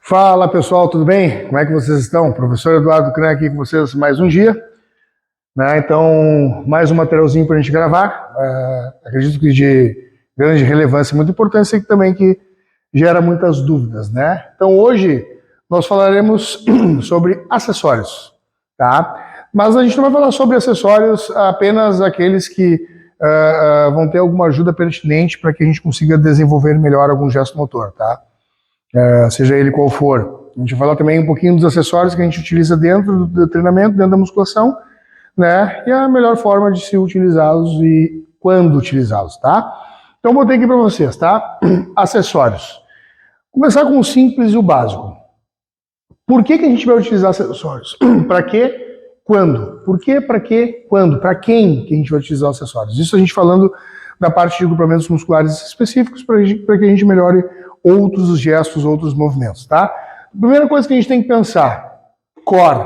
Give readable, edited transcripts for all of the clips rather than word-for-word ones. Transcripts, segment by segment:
Fala pessoal, tudo bem? Como é que vocês estão? Professor Eduardo Cran aqui com vocês mais um dia, né? Então, mais um materialzinho para a gente gravar. Acredito que de grande relevância, muito importância e também que gera muitas dúvidas, né? Então, hoje nós falaremos sobre acessórios, tá? Mas a gente não vai falar sobre acessórios apenas aqueles que vão ter alguma ajuda pertinente para que a gente consiga desenvolver melhor algum gesto motor, tá? Seja ele qual for. A gente vai falar também um pouquinho dos acessórios que a gente utiliza dentro do treinamento, dentro da musculação, né? E a melhor forma de se utilizá-los e quando utilizá-los, tá? Então, botei aqui para vocês, tá? Acessórios. Começar com o simples e o básico. Por que a gente vai utilizar acessórios? Para quê? Quando? Por quê? Para quê? Quando? Para quem que a gente vai utilizar os acessórios? Isso a gente falando da parte de agrupamentos musculares específicos para que a gente melhore outros gestos, outros movimentos, tá? Primeira coisa que a gente tem que pensar, core.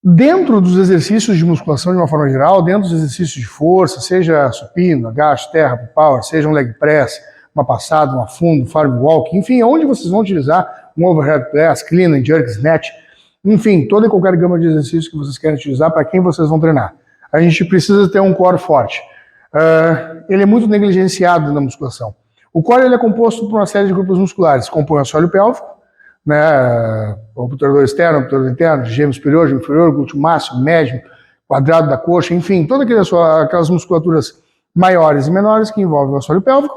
Dentro dos exercícios de musculação de uma forma geral, dentro dos exercícios de força, seja supino, agacho, terra, power, seja um leg press, uma passada, uma fundo, farm walk, enfim, onde vocês vão utilizar um overhead press, clean and jerk, snatch, enfim, toda e qualquer gama de exercícios que vocês querem utilizar para quem vocês vão treinar. A gente precisa ter um core forte. Ele é muito negligenciado na musculação. O core ele é composto por uma série de grupos musculares. Compõe o assoalho pélvico, né, o obturador externo, o obturador interno, gêmeo superior, gêmeo inferior, glúteo máximo, médio, quadrado da coxa, enfim, todas aquelas musculaturas maiores e menores que envolvem o assoalho pélvico,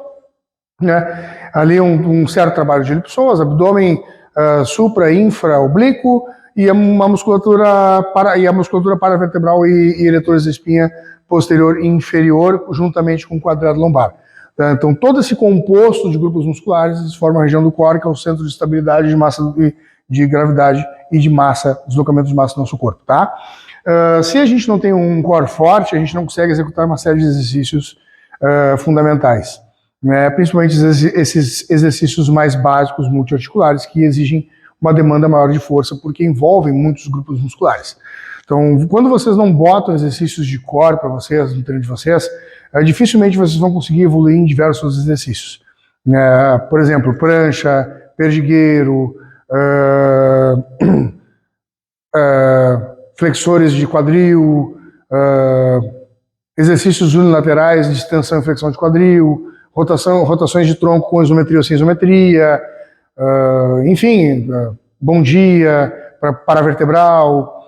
né, ali um certo trabalho de elipsoas, abdômen supra, infra, oblíquo e a musculatura paravertebral e eretores da espinha posterior e inferior, juntamente com o quadrado lombar. Então, todo esse composto de grupos musculares forma a região do core, que é o centro de estabilidade de massa, de gravidade e de massa, deslocamento de massa do nosso corpo, tá? Se a gente não tem um core forte, a gente não consegue executar uma série de exercícios fundamentais, né? Principalmente esses exercícios mais básicos multiarticulares que exigem uma demanda maior de força, porque envolvem muitos grupos musculares. Então, quando vocês não botam exercícios de core para vocês, no treino de vocês, dificilmente vocês vão conseguir evoluir em diversos exercícios. Por exemplo, prancha, perdigueiro, flexores de quadril, exercícios unilaterais de extensão e flexão de quadril, rotações de tronco com isometria ou sem isometria, enfim, bom dia, paravertebral,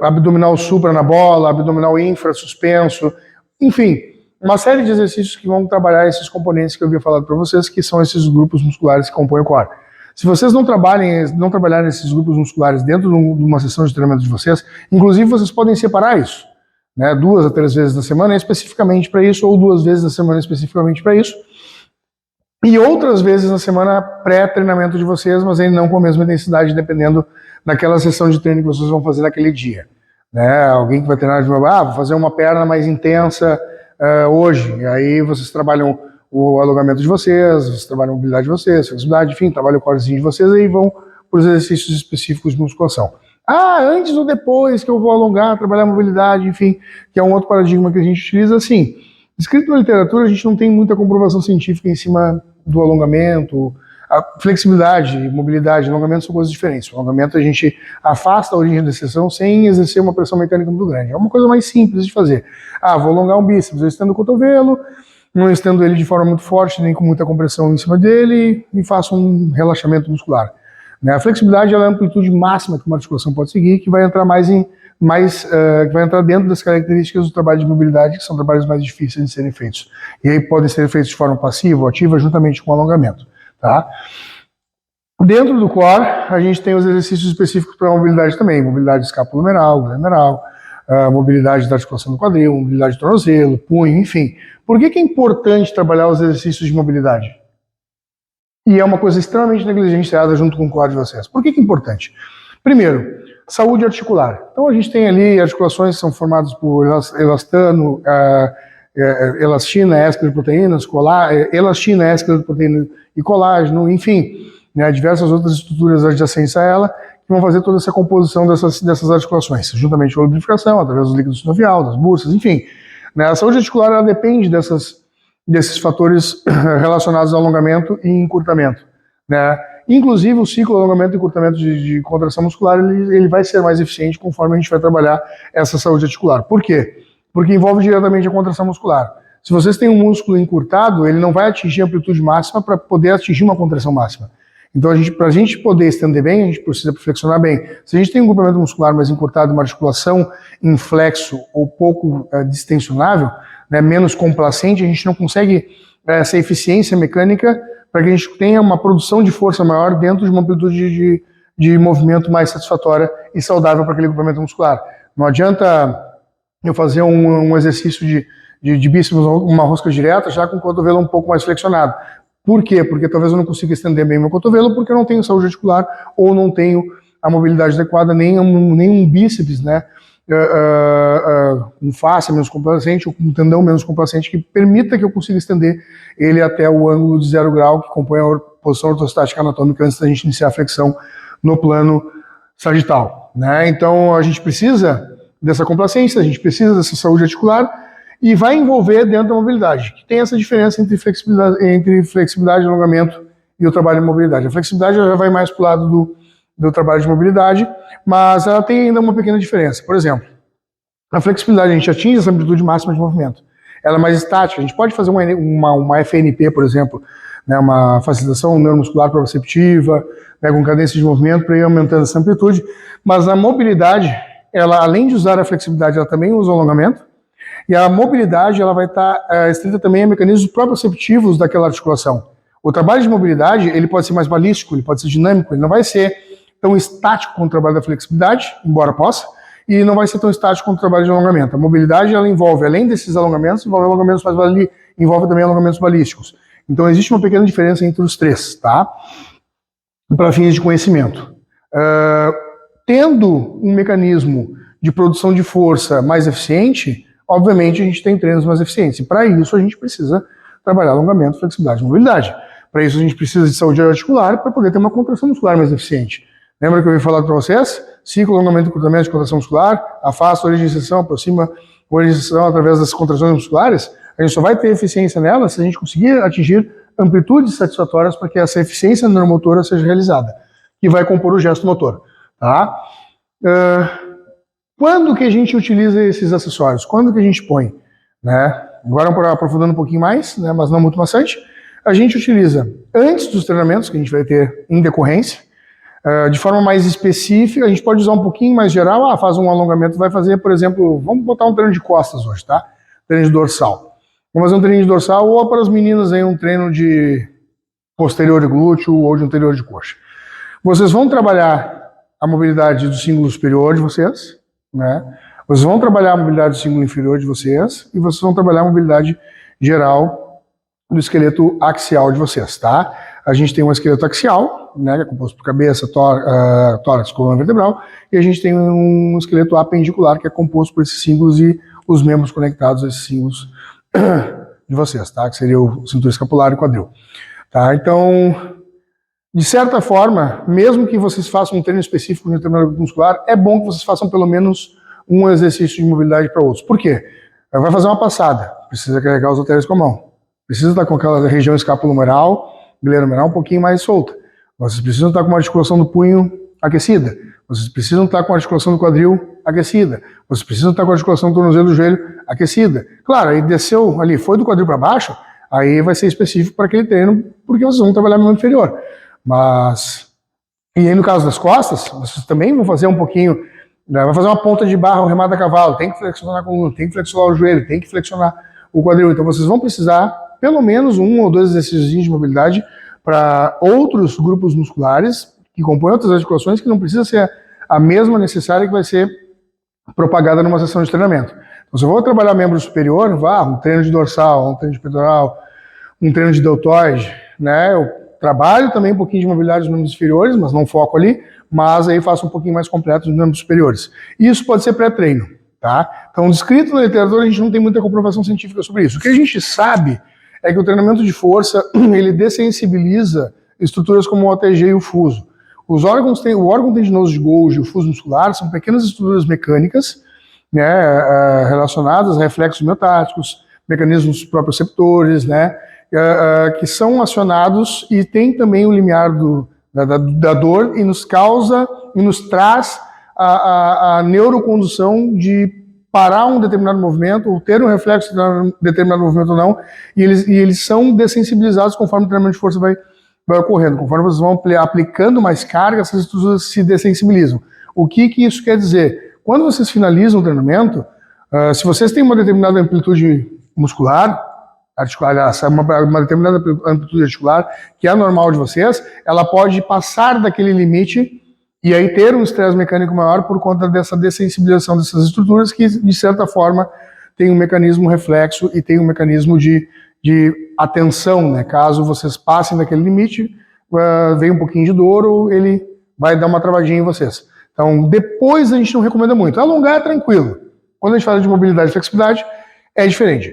abdominal supra na bola, abdominal infra suspenso, enfim, uma série de exercícios que vão trabalhar esses componentes que eu havia falado para vocês, que são esses grupos musculares que compõem o core. Se vocês não trabalharem esses grupos musculares dentro de uma sessão de treinamento de vocês, inclusive vocês podem separar isso, né, 2 a 3 vezes na semana especificamente para isso, ou 2 vezes na semana especificamente para isso, e outras vezes na semana pré-treinamento de vocês, mas aí não com a mesma intensidade, dependendo daquela sessão de treino que vocês vão fazer naquele dia. Né? Alguém que vai treinar de novo, vou fazer uma perna mais intensa hoje, e aí vocês trabalham o alongamento de vocês trabalham a mobilidade de vocês, flexibilidade, enfim, trabalham o corezinho de vocês, aí vão para os exercícios específicos de musculação. Antes ou depois que eu vou alongar, trabalhar a mobilidade, enfim, que é um outro paradigma que a gente utiliza, assim, escrito na literatura, a gente não tem muita comprovação científica em cima do alongamento. A flexibilidade, mobilidade, alongamento são coisas diferentes. O alongamento a gente afasta a origem da exceção sem exercer uma pressão mecânica muito grande. É uma coisa mais simples de fazer. Vou alongar um bíceps, eu estendo o cotovelo, não estendo ele de forma muito forte, nem com muita compressão em cima dele, e faço um relaxamento muscular. A flexibilidade ela é a amplitude máxima que uma articulação pode seguir, que vai entrar que vai entrar dentro das características do trabalho de mobilidade, que são trabalhos mais difíceis de serem feitos. E aí podem ser feitos de forma passiva ou ativa, juntamente com o alongamento. Tá? Dentro do core, a gente tem os exercícios específicos para a mobilidade também, mobilidade escapulohumeral, glenohumeral, mobilidade da articulação do quadril, mobilidade do tornozelo, punho, enfim. Por que é importante trabalhar os exercícios de mobilidade? E é uma coisa extremamente negligenciada junto com o core de vocês. Por que é importante? Primeiro, saúde articular. Então a gente tem ali articulações que são formadas por elastano, elastina, éster de proteínas, elastina, éster de proteínas e colágeno, enfim, né, diversas outras estruturas adjacentes a ela que vão fazer toda essa composição dessas articulações, juntamente com a lubrificação, através dos líquidos sinovial, das bursas, enfim. Né, a saúde articular ela depende desses fatores relacionados ao alongamento e encurtamento. né? Inclusive o ciclo de alongamento e encurtamento de contração muscular, ele vai ser mais eficiente conforme a gente vai trabalhar essa saúde articular. Por quê? Porque envolve diretamente a contração muscular. Se vocês têm um músculo encurtado, ele não vai atingir a amplitude máxima para poder atingir uma contração máxima. Então, para a gente poder estender bem, a gente precisa flexionar bem. Se a gente tem um grupamento muscular mais encurtado, uma articulação em flexo ou pouco distensionável, né, menos complacente, a gente não consegue essa eficiência mecânica para que a gente tenha uma produção de força maior dentro de uma amplitude de movimento mais satisfatória e saudável para aquele grupamento muscular. Não adianta eu fazer um exercício de bíceps, uma rosca direta, já com o cotovelo um pouco mais flexionado. Por quê? Porque talvez eu não consiga estender bem meu cotovelo, porque eu não tenho saúde articular ou não tenho a mobilidade adequada, nem um bíceps, né? Um fáscia menos complacente ou um tendão menos complacente que permita que eu consiga estender ele até o ângulo de 0 grau que compõe a posição ortostática anatômica antes da gente iniciar a flexão no plano sagital, né? Então a gente precisa dessa complacência, a gente precisa dessa saúde articular e vai envolver dentro da mobilidade, que tem essa diferença entre flexibilidade, alongamento e o trabalho de mobilidade. A flexibilidade já vai mais para o lado do trabalho de mobilidade, mas ela tem ainda uma pequena diferença. Por exemplo, a flexibilidade, a gente atinge essa amplitude máxima de movimento. Ela é mais estática. A gente pode fazer uma FNP, por exemplo, né, uma facilitação neuromuscular proprioceptiva, né, com cadência de movimento para ir aumentando essa amplitude, mas a mobilidade, ela, além de usar a flexibilidade, ela também usa o alongamento, e a mobilidade ela vai estar restrita também a mecanismos proprioceptivos daquela articulação. O trabalho de mobilidade ele pode ser mais balístico, ele pode ser dinâmico, ele não vai ser tão estático quanto o trabalho da flexibilidade, embora possa, e não vai ser tão estático quanto o trabalho de alongamento. A mobilidade ela envolve, além desses alongamentos, envolve também alongamentos balísticos. Então existe uma pequena diferença entre os três, tá? Para fins de conhecimento. Tendo um mecanismo de produção de força mais eficiente, obviamente a gente tem treinos mais eficientes. E para isso a gente precisa trabalhar alongamento, flexibilidade e mobilidade. Para isso a gente precisa de saúde articular para poder ter uma contração muscular mais eficiente. Lembra que eu ia falar para vocês? Ciclo, alongamento e encurtamento de contração muscular, afasta, origem e inserção, aproxima, origem e inserção através das contrações musculares. A gente só vai ter eficiência nela se a gente conseguir atingir amplitudes satisfatórias para que essa eficiência neuromotora seja realizada, que vai compor o gesto motor. Tá? Quando que a gente utiliza esses acessórios? Quando que a gente põe? Né? Agora, aprofundando um pouquinho mais, né, mas não muito bastante, a gente utiliza antes dos treinamentos, que a gente vai ter em decorrência, de forma mais específica, a gente pode usar um pouquinho mais geral, faz um alongamento, vai fazer, por exemplo, vamos botar um treino de costas hoje, tá? Treino de dorsal. Vamos fazer um treino de dorsal ou para as meninas aí um treino de posterior de glúteo ou de anterior de coxa. Vocês vão trabalhar a mobilidade do símbolo superior de vocês, né? Vocês vão trabalhar a mobilidade do símbolo inferior de vocês e vocês vão trabalhar a mobilidade geral do esqueleto axial de vocês, tá? A gente tem um esqueleto axial, né, que é composto por cabeça, tórax, coluna vertebral, e a gente tem um esqueleto apendicular, que é composto por esses símbolos e os membros conectados a esses símbolos de vocês, tá? Que seria o cinturão escapular e o quadril. Tá? Então, de certa forma, mesmo que vocês façam um treino específico de treinamento muscular, é bom que vocês façam pelo menos um exercício de mobilidade para outros. Por quê? Vai fazer uma passada, precisa carregar os halteres com a mão. Precisa estar com aquela região escapulohumeral, glenohumeral um pouquinho mais solta. Vocês precisam estar com uma articulação do punho aquecida. Vocês precisam estar com a articulação do quadril aquecida. Vocês precisam estar com a articulação do tornozelo do joelho aquecida. Claro, aí desceu ali, foi do quadril para baixo, aí vai ser específico para aquele treino, porque vocês vão trabalhar no membro inferior. Mas, e aí no caso das costas, vocês também vão fazer um pouquinho, vai fazer uma ponta de barra, um remada a cavalo, tem que flexionar a coluna, tem que flexionar o joelho, tem que flexionar o quadril. Então vocês vão precisar pelo menos um ou dois exercícios de mobilidade para outros grupos musculares que compõem outras articulações que não precisa ser a mesma necessária que vai ser propagada numa sessão de treinamento. Então, se eu vou trabalhar membro superior, um treino de dorsal, um treino de peitoral, um treino de deltoide, né? Eu trabalho também um pouquinho de mobilidade dos membros inferiores, mas não foco ali, mas aí faço um pouquinho mais completo dos membros superiores. Isso pode ser pré-treino, tá? Então, descrito na literatura, a gente não tem muita comprovação científica sobre isso. O que a gente sabe é que o treinamento de força, ele dessensibiliza estruturas como o OTG e o fuso. O órgão tendinoso de Golgi e o fuso muscular são pequenas estruturas mecânicas, né, relacionadas a reflexos miotáticos, mecanismos proprioceptores, né, que são acionados e tem também o limiar da dor e nos causa e nos traz a neurocondução de parar um determinado movimento ou ter um reflexo de um determinado movimento ou não, e eles são dessensibilizados conforme o treinamento de força vai ocorrendo. Conforme vocês vão aplicando mais carga, essas estruturas se dessensibilizam. O que isso quer dizer? Quando vocês finalizam o treinamento, se vocês têm uma determinada amplitude muscular, articular, uma determinada amplitude articular, que é normal de vocês, ela pode passar daquele limite e aí ter um estresse mecânico maior por conta dessa dessensibilização dessas estruturas que, de certa forma, tem um mecanismo reflexo e tem um mecanismo de atenção, né? Caso vocês passem daquele limite, vem um pouquinho de dor ou ele vai dar uma travadinha em vocês. Então, depois a gente não recomenda muito. Alongar é tranquilo. Quando a gente fala de mobilidade e flexibilidade, é diferente.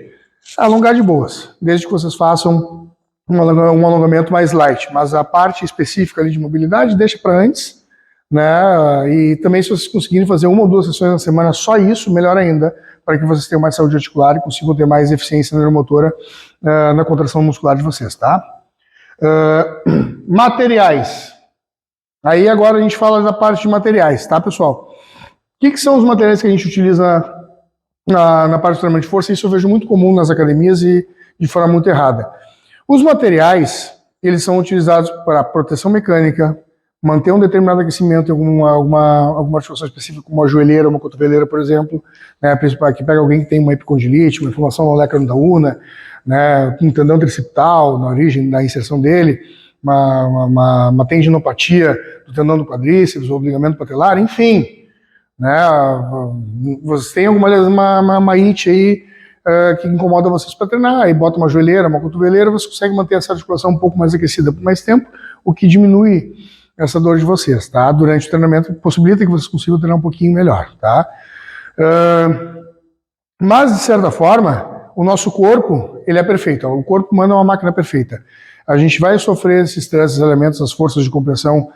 Alongar de boas, desde que vocês façam um alongamento mais light. Mas a parte específica ali de mobilidade, deixa para antes, né? E também se vocês conseguirem fazer 1 ou 2 sessões na semana, só isso, melhor ainda, para que vocês tenham mais saúde articular e consigam ter mais eficiência neuromotora na contração muscular de vocês, tá? Materiais. Aí agora a gente fala da parte de materiais, tá, pessoal? O que são os materiais que a gente utiliza na parte do treinamento de força? Isso eu vejo muito comum nas academias e de forma muito errada. Os materiais, eles são utilizados para proteção mecânica, manter um determinado aquecimento em alguma articulação específica, como uma joelheira, uma cotoveleira, por exemplo, né, que pega alguém que tem uma epicondilite, uma inflamação no lécano da una, né, um tendão tricipital na origem da inserção dele, uma tendinopatia do tendão do quadríceps, ou do ligamento patelar, enfim, né, vocês têm uma IT aí que incomoda vocês para treinar, aí bota uma joelheira, uma cotoveleira, você consegue manter essa articulação um pouco mais aquecida por mais tempo, o que diminui essa dor de vocês, tá? Durante o treinamento, possibilita que vocês consigam treinar um pouquinho melhor, tá? Mas, de certa forma, o nosso corpo, ele é perfeito. O corpo humano é uma máquina perfeita. A gente vai sofrer esses três elementos, as forças de compressão,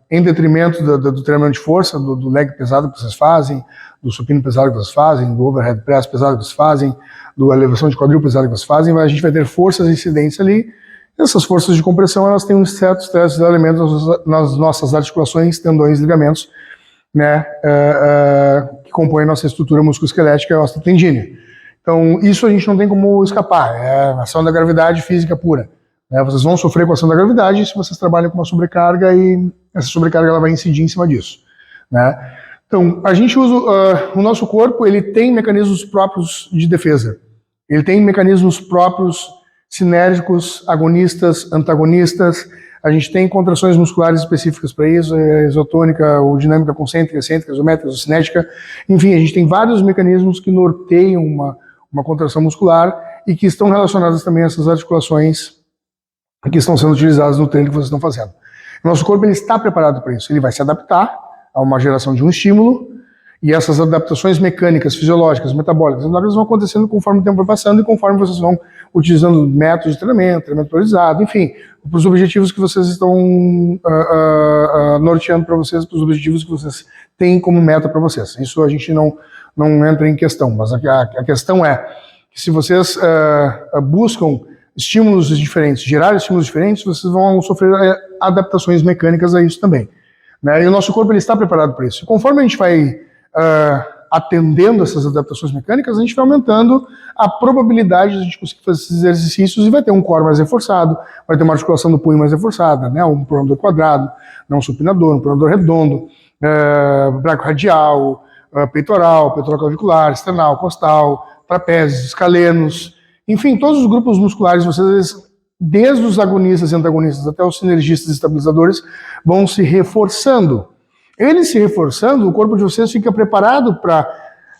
em detrimento do treinamento de força, do leg pesado que vocês fazem, do supino pesado que vocês fazem, do overhead press pesado que vocês fazem, da elevação de quadril pesado que vocês fazem, a gente vai ter forças incidentes ali. Essas forças de compressão, elas têm uns certos elementos nas nossas articulações, tendões, ligamentos, né, que compõem a nossa estrutura musculoesquelética e a osteotendínea. Então, isso a gente não tem como escapar, é ação da gravidade física pura. Né? Vocês vão sofrer com a ação da gravidade se vocês trabalham com uma sobrecarga e essa sobrecarga ela vai incidir em cima disso. Né? Então, a gente usa, o nosso corpo, ele tem mecanismos próprios de defesa. Ele tem mecanismos próprios sinérgicos, agonistas, antagonistas. A gente tem contrações musculares específicas para isso, isotônica ou dinâmica concêntrica, excêntrica, isométrica, isocinética. Enfim, a gente tem vários mecanismos que norteiam uma contração muscular e que estão relacionadas também a essas articulações que estão sendo utilizadas no treino que vocês estão fazendo. O nosso corpo ele está preparado para isso. Ele vai se adaptar a uma geração de um estímulo e essas adaptações mecânicas, fisiológicas, metabólicas, elas vão acontecendo conforme o tempo vai passando e conforme vocês vão utilizando métodos de treinamento priorizado, enfim, para os objetivos que vocês estão norteando para vocês, para os objetivos que vocês têm como meta para vocês. Isso a gente não entra em questão, mas a questão é que se vocês buscam estímulos diferentes, gerar estímulos diferentes, vocês vão sofrer adaptações mecânicas a isso também. Né? E o nosso corpo ele está preparado para isso. Conforme a gente vai atendendo essas adaptações mecânicas, a gente vai aumentando a probabilidade de a gente conseguir fazer esses exercícios e vai ter um core mais reforçado, vai ter uma articulação do punho mais reforçada, né? Um pronador quadrado, um supinador, um pronador redondo, braquioradial, peitoral clavicular, esternal, costal, trapézios, escalenos, enfim, todos os grupos musculares, vocês, desde os agonistas e antagonistas até os sinergistas e estabilizadores, vão se reforçando. Eles se reforçando, o corpo de vocês fica preparado para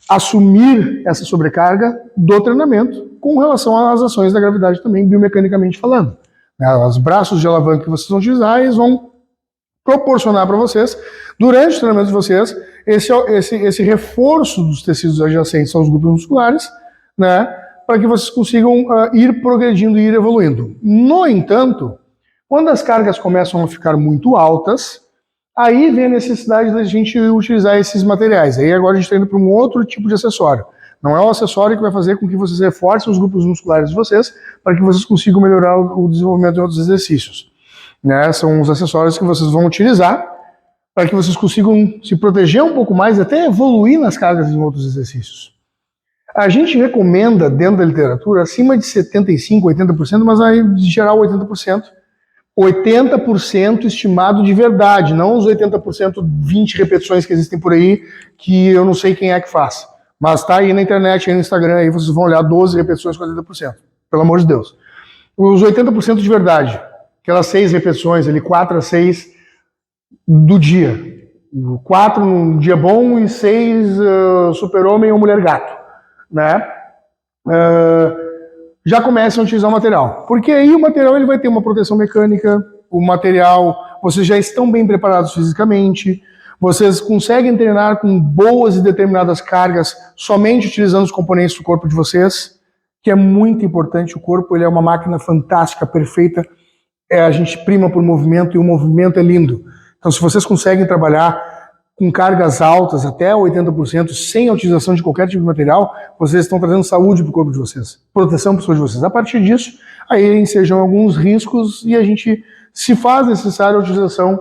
assumir essa sobrecarga do treinamento com relação às ações da gravidade também, biomecanicamente falando. Os braços de alavanca que vocês vão utilizar, eles vão proporcionar para vocês, durante o treinamento de vocês, esse reforço dos tecidos adjacentes aos grupos musculares, né, para que vocês consigam ir progredindo e ir evoluindo. No entanto, quando as cargas começam a ficar muito altas, aí vem a necessidade da gente utilizar esses materiais. Aí agora a gente está indo para um outro tipo de acessório. Não é o acessório que vai fazer com que vocês reforcem os grupos musculares de vocês para que vocês consigam melhorar o desenvolvimento de outros exercícios. Né? São os acessórios que vocês vão utilizar para que vocês consigam se proteger um pouco mais e até evoluir nas cargas em outros exercícios. A gente recomenda, dentro da literatura, acima de 75%, 80%, mas aí, de geral, 80%. 80% estimado de verdade, não os 80%, 20 repetições que existem por aí, que eu não sei quem é que faz. Mas tá aí na internet, aí no Instagram, aí vocês vão olhar 12 repetições com 80%. Pelo amor de Deus. Os 80% de verdade, aquelas 6 repetições, ali, 4 a 6 do dia. 4 num dia bom e 6 super-homem ou mulher-gato. Né? Já começam a utilizar o material. Porque aí o material ele vai ter uma proteção mecânica, o material, vocês já estão bem preparados fisicamente, vocês conseguem treinar com boas e determinadas cargas somente utilizando os componentes do corpo de vocês, que é muito importante. O corpo ele é uma máquina fantástica, perfeita, a gente prima por movimento e o movimento é lindo. Então se vocês conseguem trabalhar com cargas altas, até 80%, sem a utilização de qualquer tipo de material, vocês estão trazendo saúde para o corpo de vocês, proteção para o corpo de vocês. A partir disso, aí ensejam alguns riscos e a gente, se faz necessária a utilização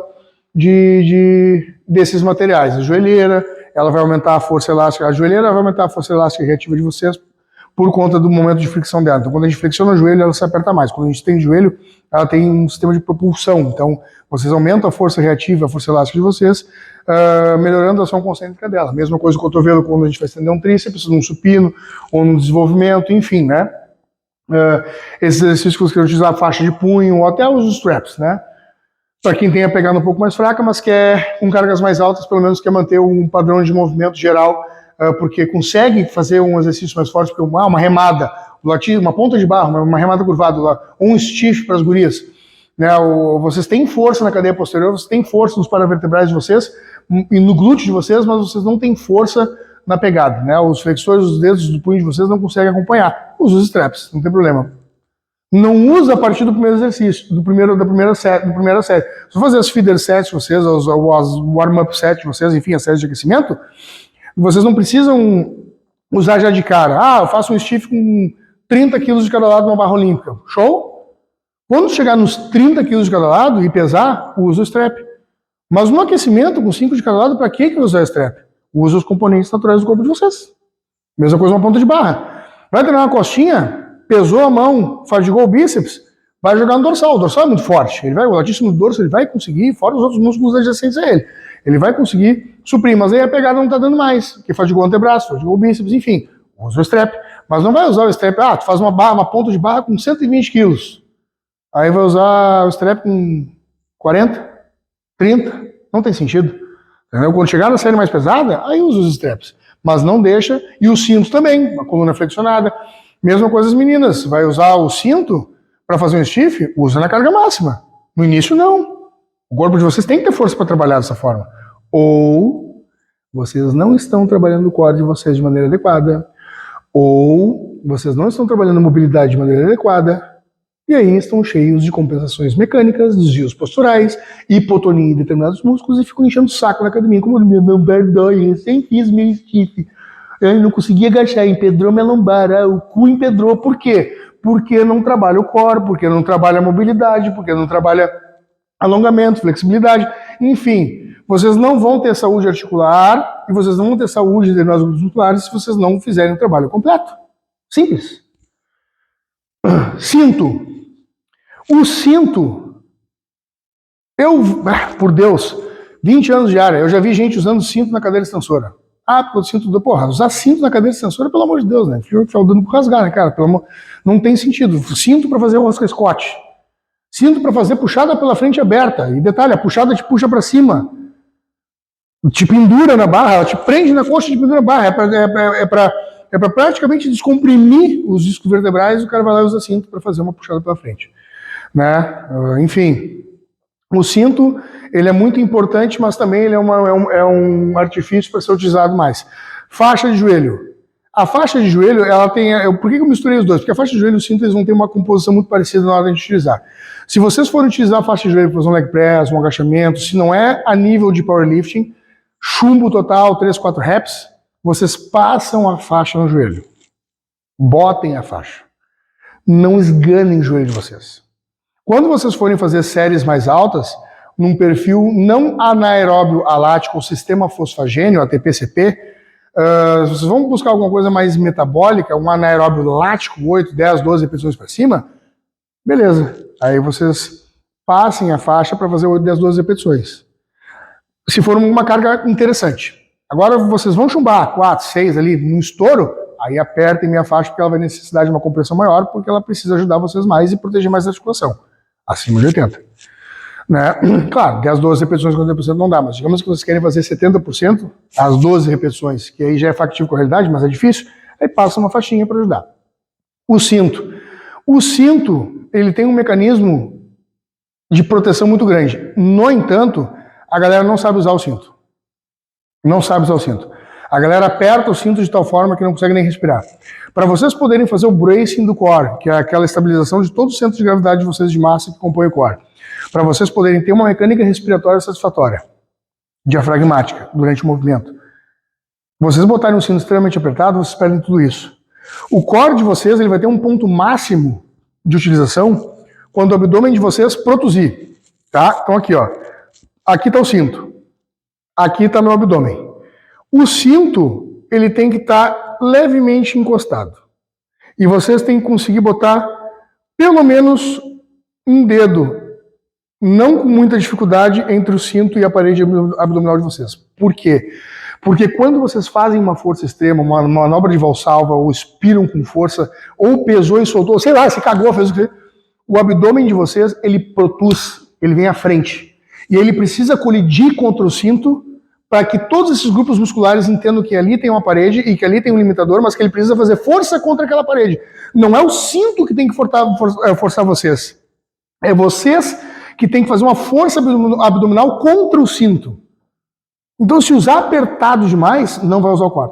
desses materiais. A joelheira, ela vai aumentar a força elástica, a joelheira vai aumentar a força elástica reativa de vocês por conta do momento de fricção dela. Então, quando a gente flexiona o joelho, ela se aperta mais. Quando a gente tem joelho, ela tem um sistema de propulsão. Então, vocês aumentam a força reativa, a força elástica de vocês, melhorando a ação concêntrica dela. Mesma coisa com o cotovelo, quando a gente vai estender um tríceps, num supino, ou num desenvolvimento, enfim, né? Esses exercícios que você quer utilizar a faixa de punho, ou até os straps, né? Para quem tem a pegada um pouco mais fraca, mas quer com cargas mais altas, pelo menos quer manter um padrão de movimento geral, porque consegue fazer um exercício mais forte, porque uma remada, uma ponta de barra, uma remada curvada, um stiff para as gurias, né? Vocês têm força na cadeia posterior, vocês têm força nos paravertebrais de vocês e no glúteo de vocês, mas vocês não têm força na pegada, né? Os flexores dos dedos do punho de vocês não conseguem acompanhar. Usa os straps, não tem problema. Não usa a partir do primeiro exercício, da primeira série. Se fazer as feeder sets de vocês, as warm-up sets de vocês, enfim, as séries de aquecimento, vocês não precisam usar já de cara. Eu faço um stiff com 30 quilos de cada lado numa barra olímpica. Show? Quando chegar nos 30 quilos de cada lado e pesar, usa o strap. Mas no aquecimento, com 5 de cada lado, para que usar o strap? Usa os componentes naturais do corpo de vocês. Mesma coisa uma ponta de barra. Vai treinar uma costinha, pesou a mão, fadigou o bíceps, vai jogar no dorsal. O dorsal é muito forte. O latíssimo do dorso ele vai conseguir, fora os outros músculos adjacentes a ele, ele vai conseguir suprir. Mas aí a pegada não está dando mais, porque fadigou o antebraço, fadigou o bíceps, enfim. Usa o strap. Mas não vai usar o strap, tu faz uma ponta de barra com 120 quilos. Aí vai usar o strap com 40, 30, não tem sentido. Entendeu? Quando chegar na série mais pesada, aí usa os straps. Mas não deixa, e o cinto também, a coluna flexionada. Mesma coisa as meninas, vai usar o cinto para fazer um stiff, usa na carga máxima. No início não. O corpo de vocês tem que ter força para trabalhar dessa forma. Ou vocês não estão trabalhando o core de vocês de maneira adequada, ou vocês não estão trabalhando a mobilidade de maneira adequada, e aí estão cheios de compensações mecânicas, desvios posturais, hipotonia em determinados músculos e ficam enchendo o saco na academia, como meu perdoe, eu sempre fiz meu stiff. Eu não consegui agachar, empedrou minha lombar, o cu empedrou. Por quê? Porque não trabalha o core, porque não trabalha a mobilidade, porque não trabalha alongamento, flexibilidade, enfim. Vocês não vão ter saúde articular e vocês não vão ter saúde de determinados grupos musculares se vocês não fizerem o trabalho completo. Simples. Cinto. O cinto, por Deus, 20 anos de área, eu já vi gente usando cinto na cadeira extensora. Porque o cinto usar cinto na cadeira extensora, pelo amor de Deus, né? Fica dando por rasgar, né, cara? Não tem sentido. Cinto para fazer rosca Scott. Cinto para fazer puxada pela frente aberta. E detalhe, a puxada te puxa para cima. Te pendura na barra, ela te prende na coxa e te pendura na barra. É para praticamente descomprimir os discos vertebrais, o cara vai lá e usa cinto para fazer uma puxada pela frente. Né? Enfim, o cinto ele é muito importante, mas também ele é um artifício para ser utilizado mais. Faixa de joelho. A faixa de joelho, ela tem... Por que eu misturei os dois? Porque a faixa de joelho e o cinto eles vão ter uma composição muito parecida na hora de utilizar. Se vocês forem utilizar a faixa de joelho para fazer um leg press, um agachamento, se não é a nível de powerlifting, chumbo total, 3, 4 reps, vocês passam a faixa no joelho. Botem a faixa. Não esganem o joelho de vocês. Quando vocês forem fazer séries mais altas, num perfil não anaeróbio alático ou sistema fosfagênio, ATP-CP, vocês vão buscar alguma coisa mais metabólica, um anaeróbio lático, 8, 10, 12 repetições para cima, beleza. Aí vocês passem a faixa para fazer 8, 10, 12 repetições. Se for uma carga interessante. Agora vocês vão chumbar 4, 6 ali no estouro, aí apertem minha faixa porque ela vai necessitar de uma compressão maior, porque ela precisa ajudar vocês mais e proteger mais a articulação. Acima de 80. Né? Claro, 10, 12 repetições, 50% não dá, mas digamos que vocês querem fazer 70%, as 12 repetições, que aí já é factível com a realidade, mas é difícil, aí passa uma faixinha para ajudar. O cinto. O cinto, ele tem um mecanismo de proteção muito grande. No entanto, a galera não sabe usar o cinto. Não sabe usar o cinto. A galera aperta o cinto de tal forma que não consegue nem respirar. Para vocês poderem fazer o bracing do core, que é aquela estabilização de todo o centro de gravidade de vocês de massa que compõe o core, para vocês poderem ter uma mecânica respiratória satisfatória, diafragmática, durante o movimento, vocês botarem um cinto extremamente apertado, vocês perdem tudo isso. O core de vocês ele vai ter um ponto máximo de utilização quando o abdômen de vocês produzir. Tá? Então aqui, ó. Aqui está o cinto. Aqui está meu abdômen. O cinto, ele tem que estar levemente encostado. E vocês têm que conseguir botar pelo menos um dedo, não com muita dificuldade, entre o cinto e a parede abdominal de vocês. Por quê? Porque quando vocês fazem uma força extrema, uma manobra de valsalva, ou expiram com força, ou pesou e soltou, sei lá, se cagou, fez o que, o abdômen de vocês, ele protuz, ele vem à frente. E ele precisa colidir contra o cinto para que todos esses grupos musculares entendam que ali tem uma parede e que ali tem um limitador, mas que ele precisa fazer força contra aquela parede. Não é o cinto que tem que forçar vocês. É vocês que tem que fazer uma força abdominal contra o cinto. Então, se usar apertado demais, não vai usar o core.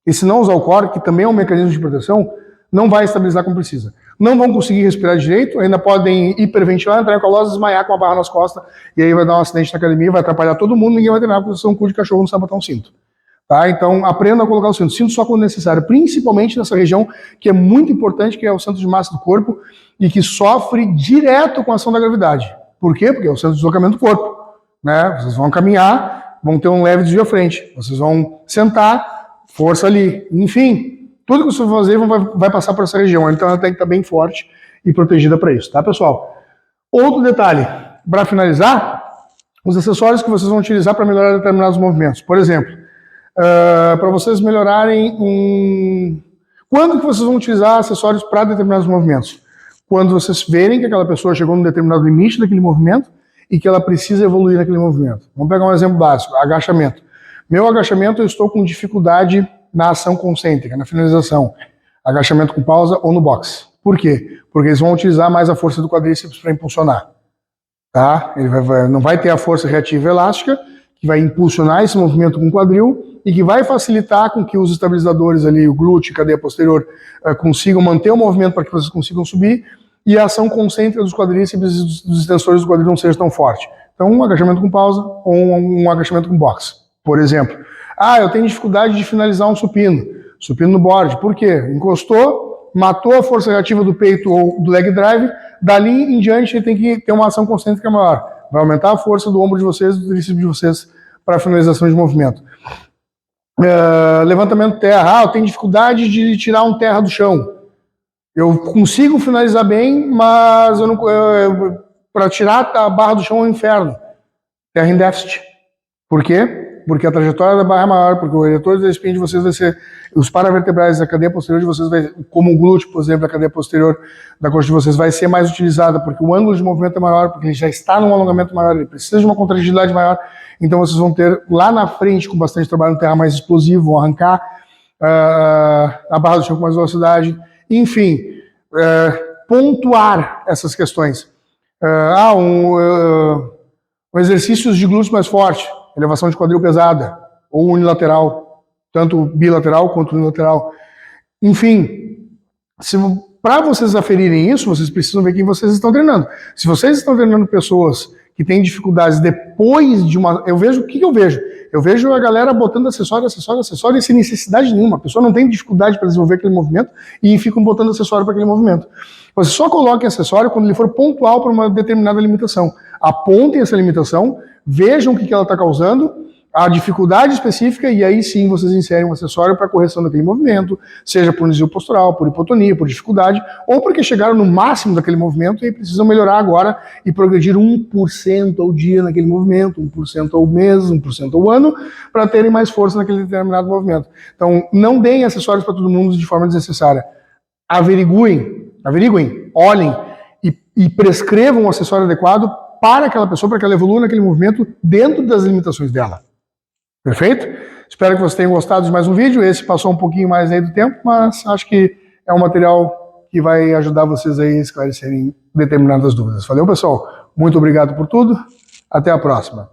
E se não usar o core, que também é um mecanismo de proteção, não vai estabilizar como precisa. Não vão conseguir respirar direito, ainda podem hiperventilar, entrar em colose, desmaiar com a barra nas costas, e aí vai dar um acidente na academia, vai atrapalhar todo mundo, ninguém vai treinar, porque vocês são um cu de cachorro, não sabe botar um cinto. Tá? Então, aprenda a colocar o cinto. Cinto só quando necessário, principalmente nessa região que é muito importante, que é o centro de massa do corpo, e que sofre direto com a ação da gravidade. Por quê? Porque é o centro de deslocamento do corpo. Né? Vocês vão caminhar, vão ter um leve desvio à frente. Vocês vão sentar, força ali. Enfim, tudo que vocês vão fazer vai passar por essa região. Então ela tem que estar bem forte e protegida para isso. Tá, pessoal? Outro detalhe, para finalizar, os acessórios que vocês vão utilizar para melhorar determinados movimentos. Por exemplo, para vocês melhorarem Quando que vocês vão utilizar acessórios para determinados movimentos? Quando vocês verem que aquela pessoa chegou num determinado limite daquele movimento e que ela precisa evoluir naquele movimento. Vamos pegar um exemplo básico, agachamento. Meu agachamento, eu estou com dificuldade na ação concêntrica, na finalização. Agachamento com pausa ou no box. Por quê? Porque eles vão utilizar mais a força do quadríceps para impulsionar. Tá? Ele não vai ter a força reativa elástica, que vai impulsionar esse movimento com o quadril e que vai facilitar com que os estabilizadores ali, o glúteo e cadeia posterior, consigam manter o movimento para que vocês consigam subir e a ação concêntrica dos quadríceps e dos extensores do quadril não seja tão forte. Então, um agachamento com pausa ou um agachamento com box, por exemplo. Eu tenho dificuldade de finalizar um supino. Supino no board. Por quê? Encostou, matou a força reativa do peito ou do leg drive, dali em diante ele tem que ter uma ação concêntrica maior. Vai aumentar a força do ombro de vocês, do tríceps de vocês para a finalização de movimento. Levantamento terra. Eu tenho dificuldade de tirar um terra do chão. Eu consigo finalizar bem, mas para tirar a barra do chão é um inferno. Terra em déficit. Por quê? Porque a trajetória da barra é maior, porque o eretor da espinha de vocês vai ser, os paravertebrais da cadeia posterior de vocês, como o glúteo, por exemplo, a cadeia posterior da coxa de vocês vai ser mais utilizada, porque o ângulo de movimento é maior, porque ele já está num alongamento maior, ele precisa de uma contratividade maior, então vocês vão ter lá na frente, com bastante trabalho no terra mais explosivo, vão arrancar a barra do chão com mais velocidade, enfim, pontuar essas questões. Exercícios de glúteos mais forte, elevação de quadril pesada, ou unilateral, tanto bilateral quanto unilateral. Enfim, para vocês aferirem isso, vocês precisam ver quem vocês estão treinando. Se vocês estão treinando pessoas que têm dificuldades depois de uma... Eu vejo, o que eu vejo? Eu vejo a galera botando acessório e sem necessidade nenhuma. A pessoa não tem dificuldade para desenvolver aquele movimento e ficam botando acessório para aquele movimento. Você só coloque acessório quando ele for pontual para uma determinada limitação. Apontem essa limitação, vejam o que ela está causando, a dificuldade específica, e aí sim vocês inserem um acessório para correção daquele movimento, seja por desvio postural, por hipotonia, por dificuldade, ou porque chegaram no máximo daquele movimento e precisam melhorar agora e progredir 1% ao dia naquele movimento, 1% ao mês, 1% ao ano, para terem mais força naquele determinado movimento. Então, não deem acessórios para todo mundo de forma desnecessária. Averiguem, olhem e prescrevam um acessório adequado para aquela pessoa, para que ela evolua naquele movimento dentro das limitações dela. Perfeito? Espero que vocês tenham gostado de mais um vídeo. Esse passou um pouquinho mais aí do tempo, mas acho que é um material que vai ajudar vocês aí a esclarecerem determinadas dúvidas. Valeu, pessoal? Muito obrigado por tudo. Até a próxima.